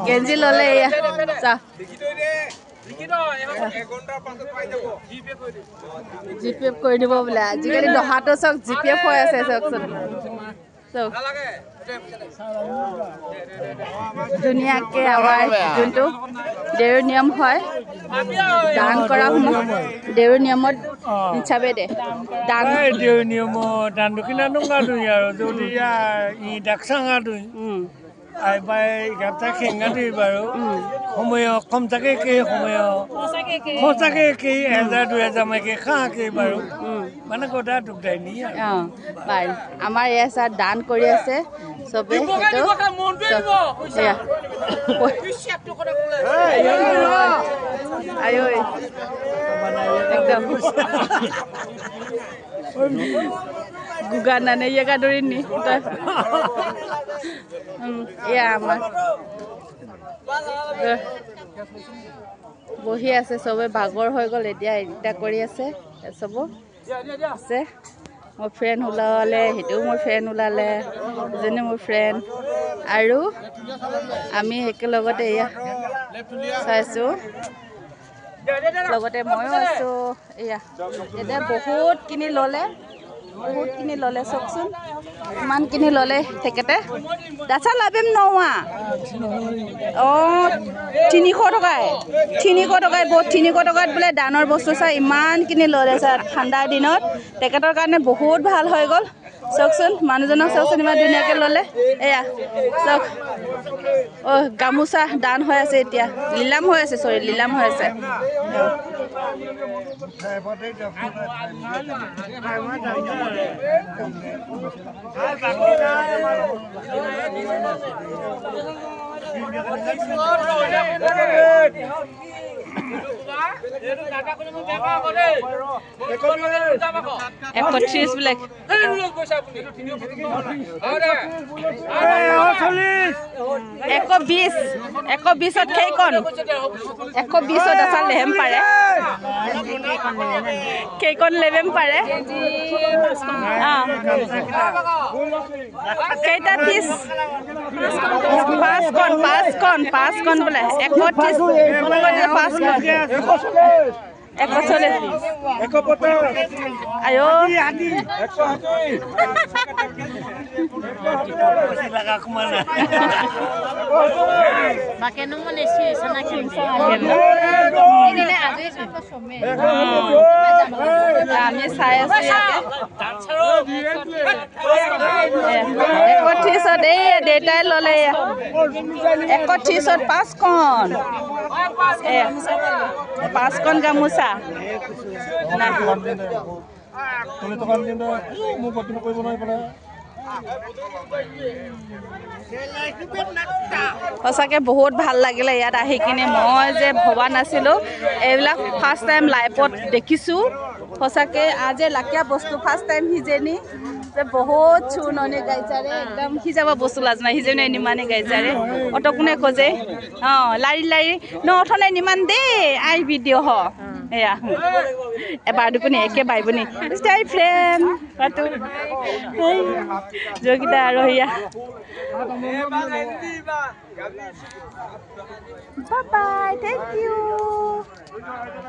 গেঞ্জি ললে জিপে কৰি দিব বোলে আজিকালি দহাটো চক জিপে হৈ আছে চকচোন ধুনীয়াকে আমাৰ যোনটো দেউৰ নিয়ম হয় দান কৰা দেউৰ নিয়মত হিচাপে দে দান দেউৰ নিয়ম দান কিনা নঙা দুই আৰু যদি ই ডাকসাঙা দুই আই বাই গাতা খেঙা দুই বাৰু সময় কম থাকে কে সময় সঁচাকে কি 1000-2000 মাইকে খাকে বাৰু মানে কথা দুখদাই নি বাৰু আমাৰ এসা দান কৰি আছে সবে হেতু আয়ো একদম গুগানা নে ইয়াকা দৰি নি ইয়া আমাৰ বহি আছে সবে ভাগৰ হৈ গল এতিয়া এটা কৰি আছে সব আছে মোৰ ফ্ৰেণ্ড ওলালে হেতুও মোৰ ফ্ৰেণ্ড ওলালে যেনে মোৰ ফ্ৰেণ্ড আৰু আমি একেলগতে এয়া চাইছো লগতে ময়ো আছো এয়া এতিয়া বহুত কিনি ললে চকচোন ইমান কিনি ললে তেখেতে দাচা লাভিম নোৱা 300 টকাই বহুত 300 টকাত বোলে দানৰ বস্তু চাই ইমান কিনি ললে স্যাৰ ঠাণ্ডা দিনত তেখেতৰ কাৰণে বহুত ভাল হৈ গল চকচোন মানুহজনক চকচোন ইমান ধুনীয়াকে ললে এয়া চক গামোচা দান হৈ আছে এতিয়া লীলাম হৈ আছে black 120 কেইকন 120 আছে লেম পাৰে কেইকন লেম পাৰে কেইটা পিস 5 কন বোলে 130 ayo laga kemana pakai nomor nasi sana kimsa ini le aje sampai some আমি চাই আছো ইয়াতে 31 দে ডেটাই ললে 31 5 কন 5 কন গামোচা সঁচাকে বহুত ভাল লাগিলে ইয়াত আহি কিনে মই যে ভবা নাছিলো এইবিলাক ফাৰ্স্ট টাইম লাইভত দেখিছো সঁচাকে আজি লাকিয়া বস্তু ফাৰ্স্ট টাইম হিজেনি যে বহুত চুননি গাইছাৰে একদম হিজাবা বস্তু লাজ নাই হিজেনি নিমানে গাইছাৰে অটো কোনে কজে লাৰি নথনে নিমান দে আই ভিডিঅ' হ এয়া এবাৰ দুপনি একে বাইবনি ষ্টাই ফ্ৰেম পাতো যোগিতা আৰু ইয়া বাই বাই থ্যাংক ইউ